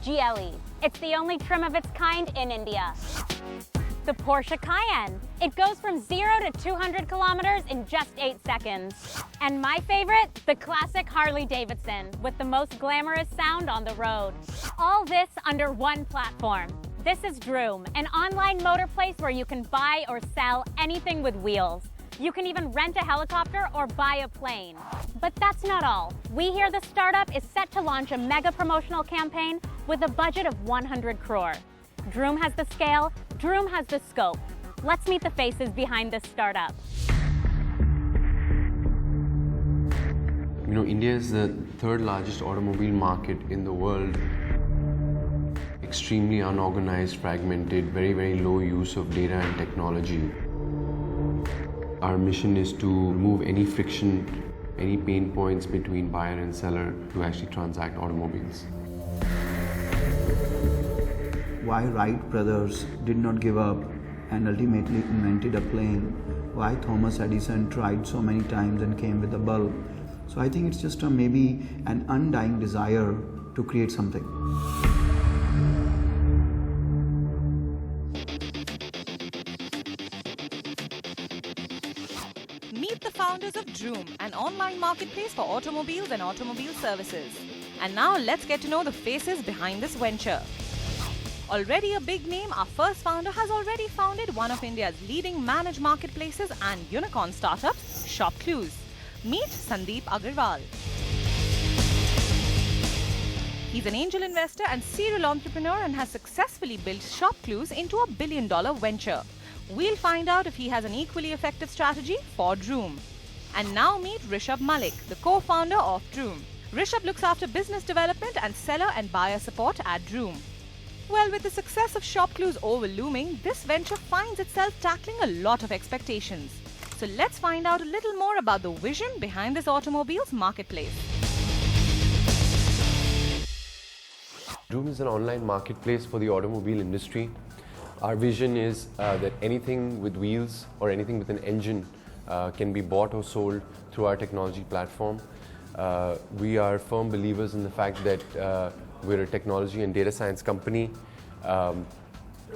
GLE. It's the only trim of its kind in India. The Porsche Cayenne. It goes from 0 to 200 kilometers in just 8 seconds. And my favorite, the classic Harley-Davidson, with the most glamorous sound on the road. All this under one platform. This is Droom, an online motor place where you can buy or sell anything with wheels. You can even rent a helicopter or buy a plane. But that's not all. We hear the startup is set to launch a mega promotional campaign with a budget of 100 crore. Droom has the scale, Droom has the scope. Let's meet the faces behind this startup. You know, India is the third largest automobile market in the world. Extremely unorganized, fragmented, very low use of data and technology. Our mission is to remove any friction, any pain points between buyer and seller to actually transact automobiles. Why Wright brothers did not give up and ultimately invented a plane, why Thomas Edison tried so many times and came with a bulb. So I think it's just maybe an undying desire to create something. Meet the founders of Droom, an online marketplace for automobiles and automobile services. And now let's get to know the faces behind this venture. Already a big name, our first founder has already founded one of India's leading managed marketplaces and unicorn startups, ShopClues. Meet Sandeep Agarwal. He's an angel investor and serial entrepreneur and has successfully built ShopClues into a billion-dollar venture. We'll find out if he has an equally effective strategy for Droom. And now meet Rishabh Malik, the co-founder of Droom. Rishabh looks after business development and seller and buyer support at Droom. Well, with the success of ShopClues overlooming, this venture finds itself tackling a lot of expectations. So let's find out a little more about the vision behind this automobiles marketplace. Droom is an online marketplace for the automobile industry. Our vision is that anything with wheels or anything with an engine can be bought or sold through our technology platform. We are firm believers in the fact that we're a technology and data science company.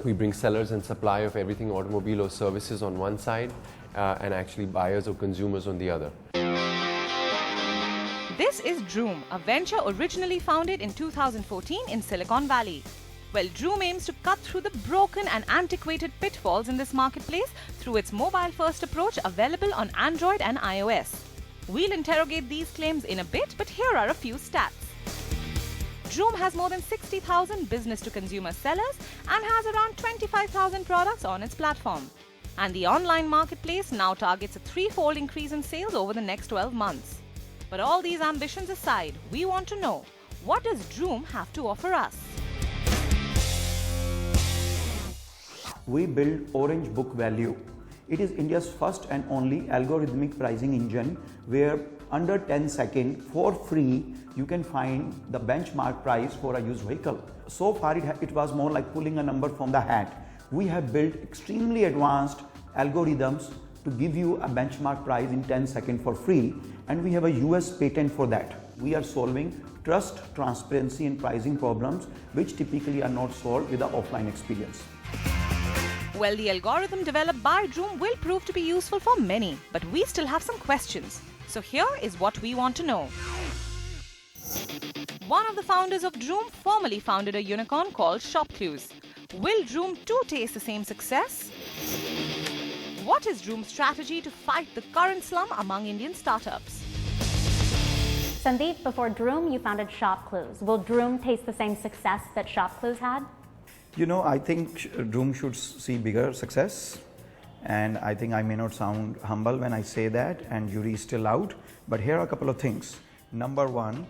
We bring sellers and supply of everything automobile or services on one side and actually buyers or consumers on the other. This is Droom, a venture originally founded in 2014 in Silicon Valley. Well, Droom aims to cut through the broken and antiquated pitfalls in this marketplace through its mobile-first approach available on Android and iOS. We'll interrogate these claims in a bit, but here are a few stats. Droom has more than 60,000 business-to-consumer sellers and has around 25,000 products on its platform. And the online marketplace now targets a threefold increase in sales over the next 12 months. But all these ambitions aside, we want to know, what does Droom have to offer us? We build Orange Book Value. It is India's first and only algorithmic pricing engine where under 10 seconds for free you can find the benchmark price for a used vehicle. So far it was more like pulling a number from the hat. We have built extremely advanced algorithms to give you a benchmark price in 10 seconds for free, and we have a US patent for that. We are solving trust, transparency and pricing problems which typically are not solved with the offline experience. Well, the algorithm developed by Droom will prove to be useful for many, but we still have some questions. So here is what we want to know. One of the founders of Droom formerly founded a unicorn called ShopClues. Will Droom too taste the same success? What is Droom's strategy to fight the current slum among Indian startups? Sandeep, before Droom, you founded ShopClues. Will Droom taste the same success that ShopClues had? You know, I think Droom should see bigger success, and I think I may not sound humble when I say that, and jury is still out, but here are a couple of things. Number one,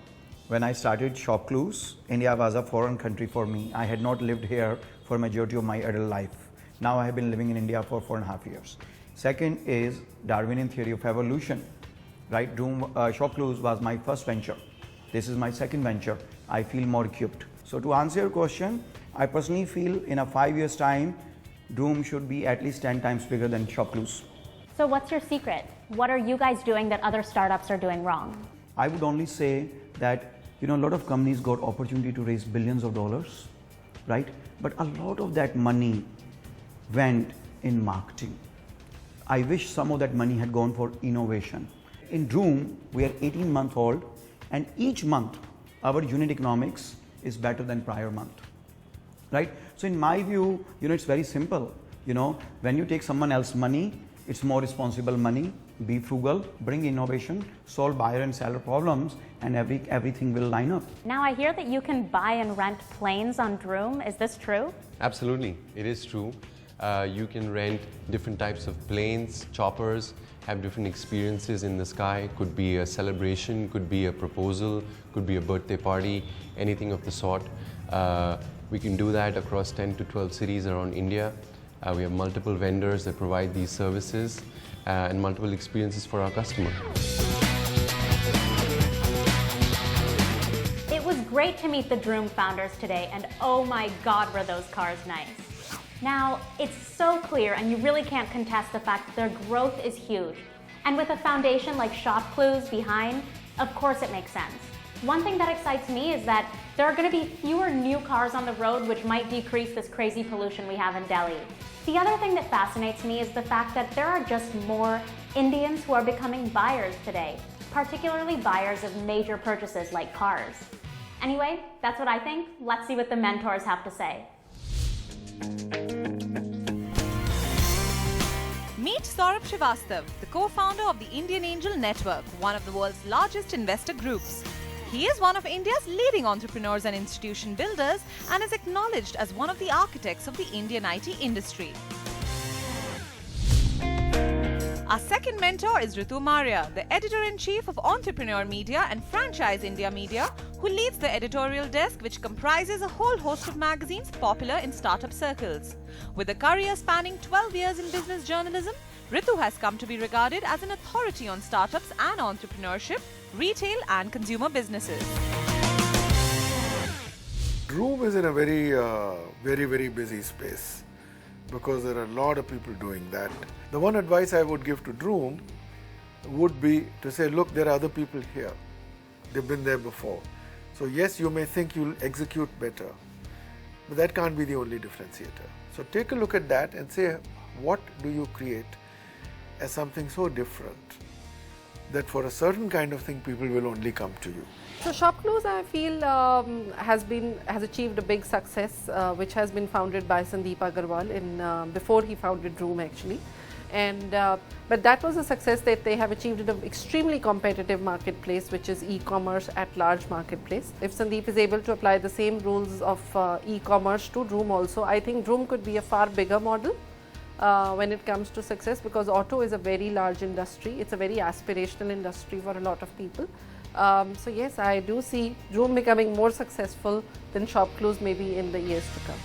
when I started ShopClues, India was a foreign country for me. I had not lived here for majority of my adult life. Now I have been living in India for 4.5 years. Second is Darwinian theory of evolution, right? ShopClues was my first venture. This is my second venture. I feel more equipped. So to answer your question, I personally feel in a 5 years time, Droom should be at least 10 times bigger than ShopClues. So what's your secret? What are you guys doing that other startups are doing wrong? I would only say that You know, a lot of companies got opportunity to raise billions of dollars, right? But a lot of that money went in marketing. I wish some of that money had gone for innovation. In Droom, we are 18 months old, and each month our unit economics is better than prior month, right? So in my view, you know, it's very simple. You know, when you take someone else's money, it's more responsible money. Be frugal, bring innovation, solve buyer and seller problems, and everything will line up. Now I hear that you can buy and rent planes on Droom. Is this true? Absolutely, it is true. You can rent different types of planes, choppers, have different experiences in the sky. Could be a celebration, could be a proposal, could be a birthday party, anything of the sort. We can do that across 10 to 12 cities around India. We have multiple vendors that provide these services and multiple experiences for our customer. It was great to meet the Droom founders today, and oh my God, were those cars nice. Now, it's so clear, and you really can't contest the fact that their growth is huge. And with a foundation like ShopClues behind, of course it makes sense. One thing that excites me is that there are going to be fewer new cars on the road, which might decrease this crazy pollution we have in Delhi. The other thing that fascinates me is the fact that there are just more Indians who are becoming buyers today, particularly buyers of major purchases like cars. Anyway, that's what I think. Let's see what the mentors have to say. Meet Saurabh Srivastav, the co-founder of the Indian Angel Network, one of the world's largest investor groups. He is one of India's leading entrepreneurs and institution builders and is acknowledged as one of the architects of the Indian IT industry. Our second mentor is Ritu Maurya, the editor-in-chief of Entrepreneur Media and Franchise India Media, who leads the editorial desk, which comprises a whole host of magazines popular in startup circles. With a career spanning 12 years in business journalism, Ritu has come to be regarded as an authority on startups and entrepreneurship, retail and consumer businesses. Droom is in a very busy space because there are a lot of people doing that. The one advice I would give to Droom would be to say, look, there are other people here. They've been there before. So yes, you may think you'll execute better, but that can't be the only differentiator. So take a look at that and say, what do you create as something so different that for a certain kind of thing people will only come to you. So ShopClues, I feel, has achieved a big success, which has been founded by Sandeep Agarwal before he founded Droom actually. And but that was a success that they have achieved in an extremely competitive marketplace, which is e-commerce at large marketplace. If Sandeep is able to apply the same rules of e-commerce to Droom also, I think Droom could be a far bigger model when it comes to success, because auto is a very large industry. It's a very aspirational industry for a lot of people. So yes, I do see Droom becoming more successful than ShopClues maybe in the years to come.